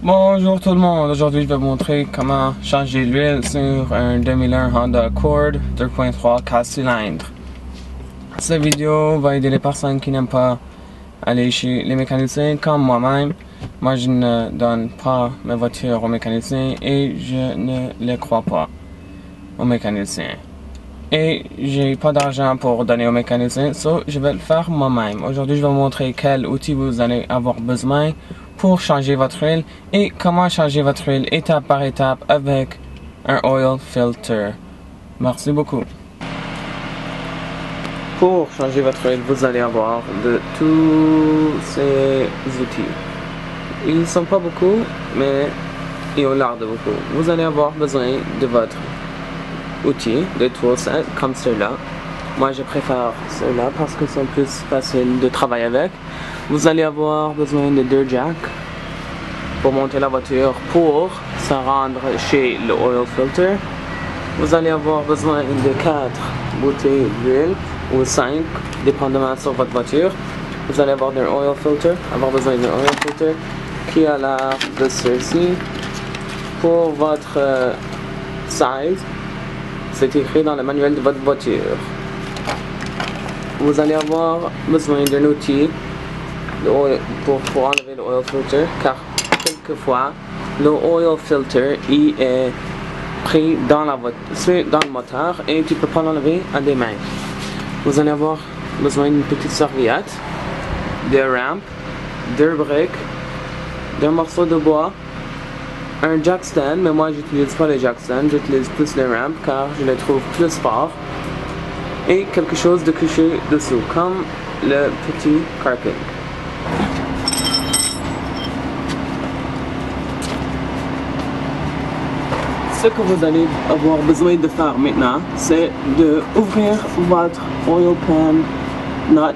Bonjour tout le monde, aujourd'hui je vais vous montrer comment changer l'huile sur un 2001 Honda Accord 2.3 4 cylindres. Cette vidéo va aider les personnes qui n'aiment pas aller chez les mécaniciens comme moi-même. Moi je ne donne pas mes voitures aux mécaniciens et je ne les crois pas aux mécaniciens. Et j'ai pas d'argent pour donner aux mécaniciens, so je vais le faire moi-même. Aujourd'hui je vais vous montrer quels outils vous allez avoir besoin pour changer votre huile et comment changer votre huile étape par étape avec un oil filter. Merci beaucoup. Pour changer votre huile, vous allez avoir de tous ces outils. Ils ne sont pas beaucoup, mais ils ont l'air de beaucoup. Vous allez avoir besoin de votre outil, de toolset comme ceux-là. Moi je préfère ceux-là parce qu'ils sont plus faciles de travailler avec. Vous allez avoir besoin de 2 jacks pour monter la voiture pour se rendre chez le oil filter. Vous allez avoir besoin de 4 bouteilles d'huile ou 5 dépendamment sur votre voiture. Vous allez avoir d'un oil filter, besoin d'un oil filter qui a l'air de ceci. Pour votre size, c'est écrit dans le manuel de votre voiture. Vous allez avoir besoin d'un outil pour enlever le oil filter, car quelquefois le oil filter il est pris dans le moteur et tu peux pas l'enlever à des mains. Vous allez avoir besoin d'une petite serviette, des rampes, 2 briques, d'un morceau de bois, un jack stand, mais moi j'utilise pas les jack stand, j'utilise plus les rampes car je les trouve plus forts, et quelque chose de couché dessous comme le petit carping. Ce que vous allez avoir besoin de faire maintenant, c'est de ouvrir votre oil pan nut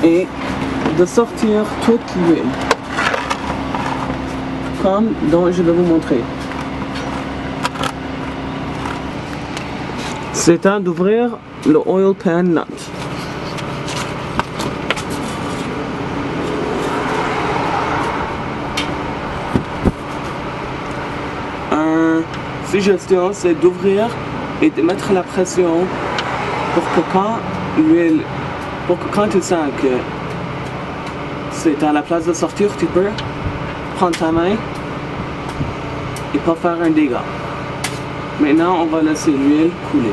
et de sortir toute l'huile, comme dont je vais vous montrer. C'est temps d'ouvrir le oil pan nut. Suggestion, c'est d'ouvrir et de mettre la pression pour que quand tu sens que c'est à la place de sortir, tu peux prendre ta main et pas faire un dégât. Maintenant, on va laisser l'huile couler.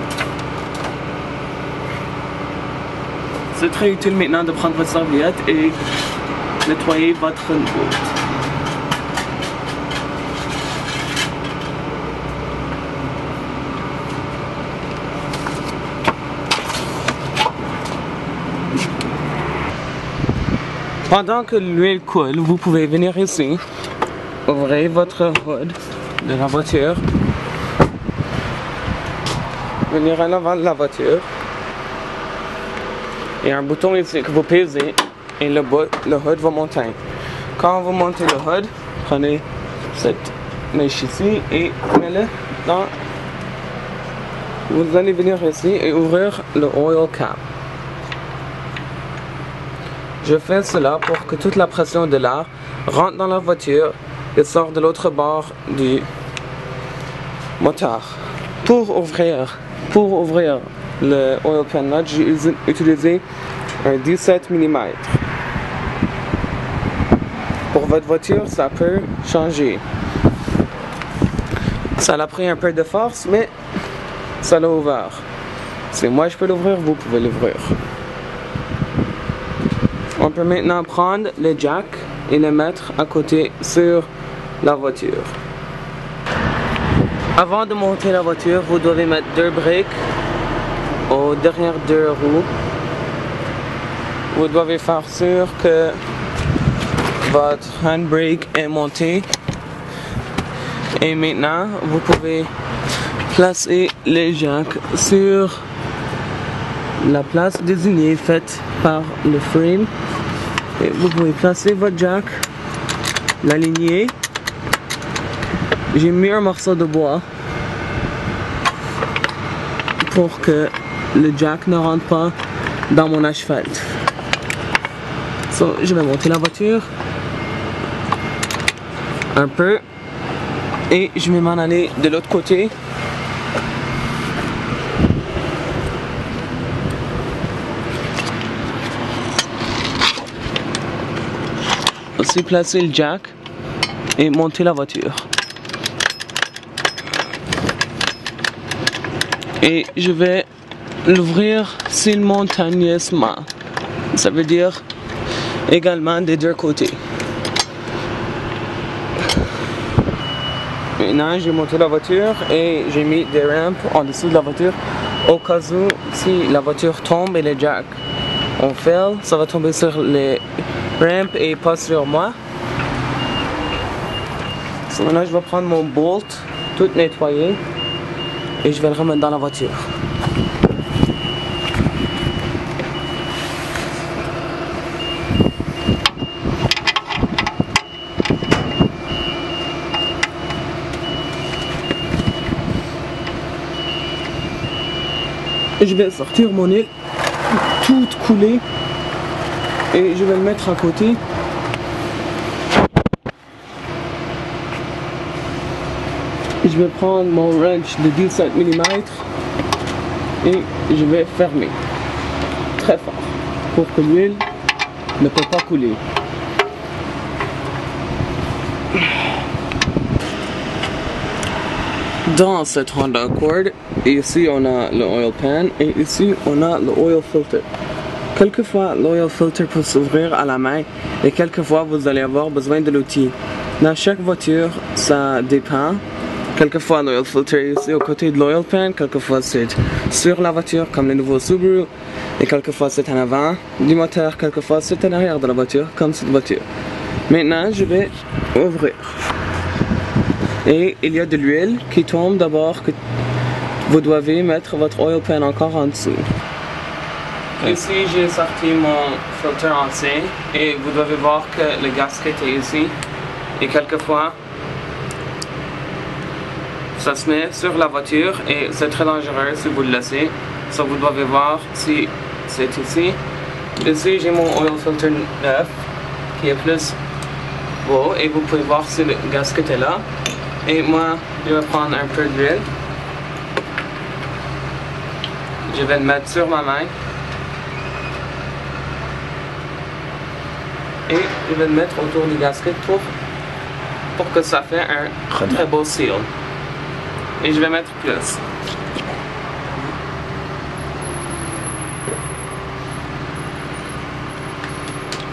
C'est très utile maintenant de prendre votre serviette et nettoyer votre huile. Pendant que l'huile coule, vous pouvez venir ici, ouvrir votre hood de la voiture, venir à l'avant de la voiture, et un bouton ici que vous pèsez et le hood va monter. Quand vous montez le hood, prenez cette mèche ici et mettez-le dans. Vous allez venir ici et ouvrir le oil cap. Je fais cela pour que toute la pression de l'air rentre dans la voiture et sort de l'autre bord du moteur. Pour ouvrir le oil pan nut, j'ai utilisé un 17 mm. Pour votre voiture, ça peut changer. Ça a pris un peu de force, mais ça l'a ouvert. Si moi je peux l'ouvrir, vous pouvez l'ouvrir. On peut maintenant prendre les jacks et les mettre à côté sur la voiture. Avant de monter la voiture, vous devez mettre 2 briques aux dernières 2 roues. Vous devez faire sûr que votre handbrake est monté. Et maintenant, vous pouvez placer les jacks sur la place désignée faite par le frame. Et vous pouvez placer votre jack, l'aligner. J'ai mis un morceau de bois pour que le jack ne rentre pas dans mon asphalte. So, je vais monter la voiture. un peu et je vais m'en aller de l'autre côté. Aussi placer le jack et monter la voiture. Et je vais l'ouvrir simultanément. Ça veut dire également des deux côtés. Maintenant, j'ai monté la voiture et j'ai mis des rampes en dessous de la voiture au cas où si la voiture tombe et les jacks on fail, ça va tomber sur les rampes et pas sur moi. Donc maintenant, je vais prendre mon bolt tout nettoyé et je vais le remettre dans la voiture. Je vais sortir mon huile toute coulée et je vais le mettre à côté. Je vais prendre mon wrench de 17 mm et je vais fermer très fort pour que l'huile ne peut pas couler. Dans cette Honda Accord, ici on a le oil pan et ici on a le oil filter. Quelquefois l'oil filter peut s'ouvrir à la main et quelquefois vous allez avoir besoin de l'outil. Dans chaque voiture ça dépend. Quelquefois l'oil filter est ici au côté de l'oil pan, quelquefois c'est sur la voiture comme le nouveau Subaru et quelquefois c'est en avant du moteur, quelquefois c'est en arrière de la voiture comme cette voiture. Maintenant je vais ouvrir. Et il y a de l'huile qui tombe d'abord que vous devez mettre votre oil pan encore en dessous. Ici j'ai sorti mon filtre en C et vous devez voir que le gasket est ici et quelquefois ça se met sur la voiture et c'est très dangereux si vous le laissez. Ça vous devez voir si c'est ici. Ici j'ai mon oil filter neuf qui est plus beau et vous pouvez voir si le gasket est là. Et moi, je vais prendre un peu d'huile. Je vais le mettre sur ma main. Et je vais le mettre autour du gasket pour que ça fait un très beau seal. Et je vais mettre plus.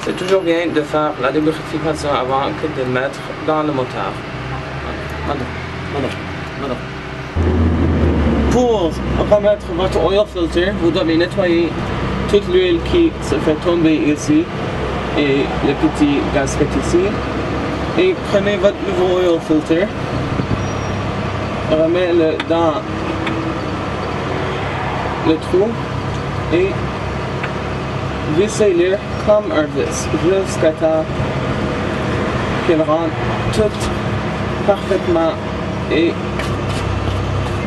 C'est toujours bien de faire la lubrification avant que de le mettre dans le moteur. Pour remettre votre oil filter, vous devez nettoyer toute l'huile qui se fait tomber ici et le petit gasket ici. Et prenez votre nouveau oil filter, remettez-le dans le trou et vissez-le comme un vis jusqu'à temps qu'il rentre tout parfaitement et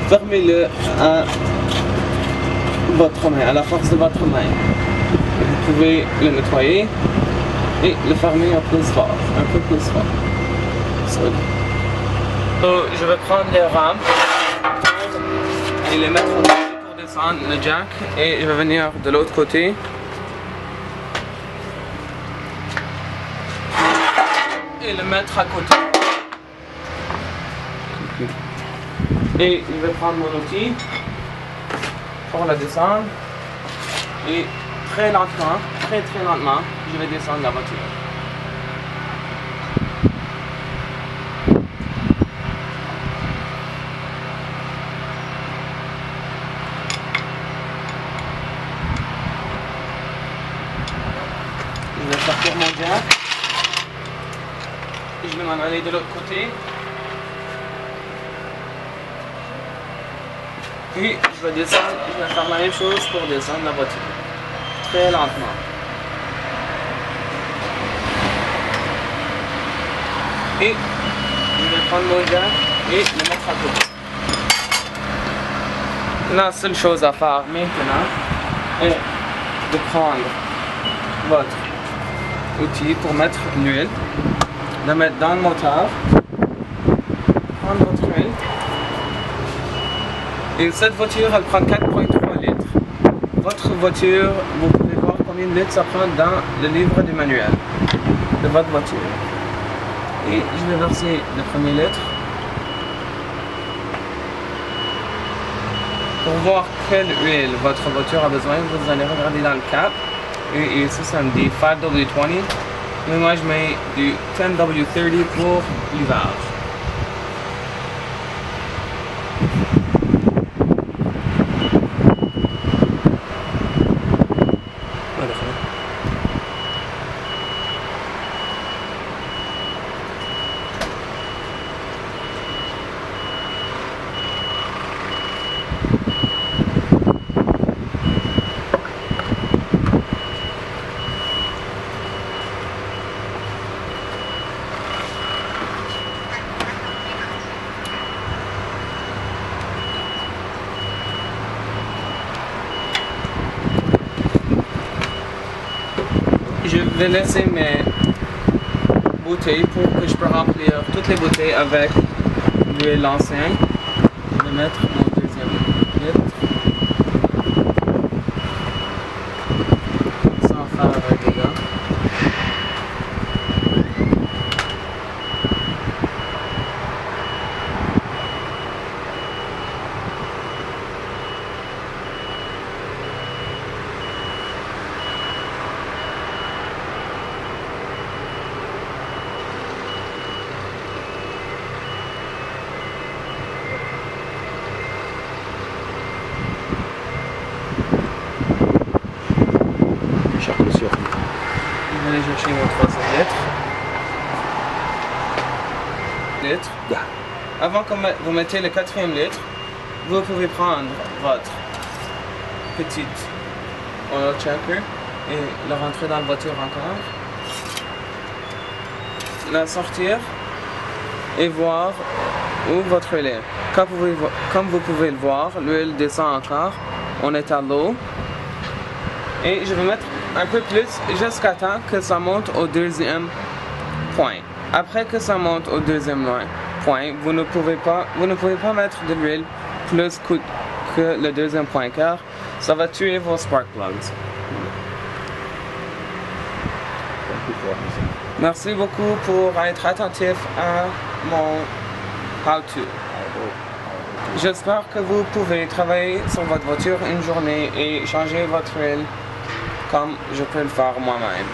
fermez-le à votre main, à la force de votre main. Vous pouvez le nettoyer et le fermer un peu plus fort. Donc, je vais prendre les rames et les mettre pour descendre le jack et je vais venir de l'autre côté. Et le mettre à côté. Et je vais prendre mon outil pour la descendre et très lentement, très lentement, je vais descendre la voiture. Je vais sortir mon jack et je vais m'en aller de l'autre côté. Puis je vais descendre, je vais faire la même chose pour descendre la voiture. Très lentement. Et je vais prendre mon jack et le mettre à côté. La seule chose à faire maintenant est de prendre votre outil pour mettre l'huile, le mettre dans le moteur prendre votre huile. Et cette voiture, elle prend 4,3 litres. Votre voiture, vous pouvez voir combien de litres ça prend dans le livre du manuel de votre voiture. Et je vais verser le premier litre. Pour voir quelle huile votre voiture a besoin, vous allez regarder dans le cap. Et ici, ça me dit 5W20. Mais moi, je mets du 10W30 pour l'hiver. Je vais laisser mes bouteilles pour que je peux remplir toutes les bouteilles avec l'huile ancienne. Je vais mettre mon deuxième litre. Sans faire un dégât. Je vais aller chercher mon troisième litre. Avant que vous mettez le quatrième litre, vous pouvez prendre votre petite oil checker et le rentrer dans la voiture encore. La sortir et voir où votre huile est. Comme vous pouvez le voir, l'huile descend encore. On est à l'eau. Et je vais mettre un peu plus jusqu'à temps que ça monte au deuxième point. Après que ça monte au deuxième point, vous ne pouvez pas mettre de l'huile plus que le deuxième point car ça va tuer vos spark plugs. Merci beaucoup pour être attentif à mon how-to. J'espère que vous pouvez travailler sur votre voiture une journée et changer votre huile comme je peux le faire moi-même.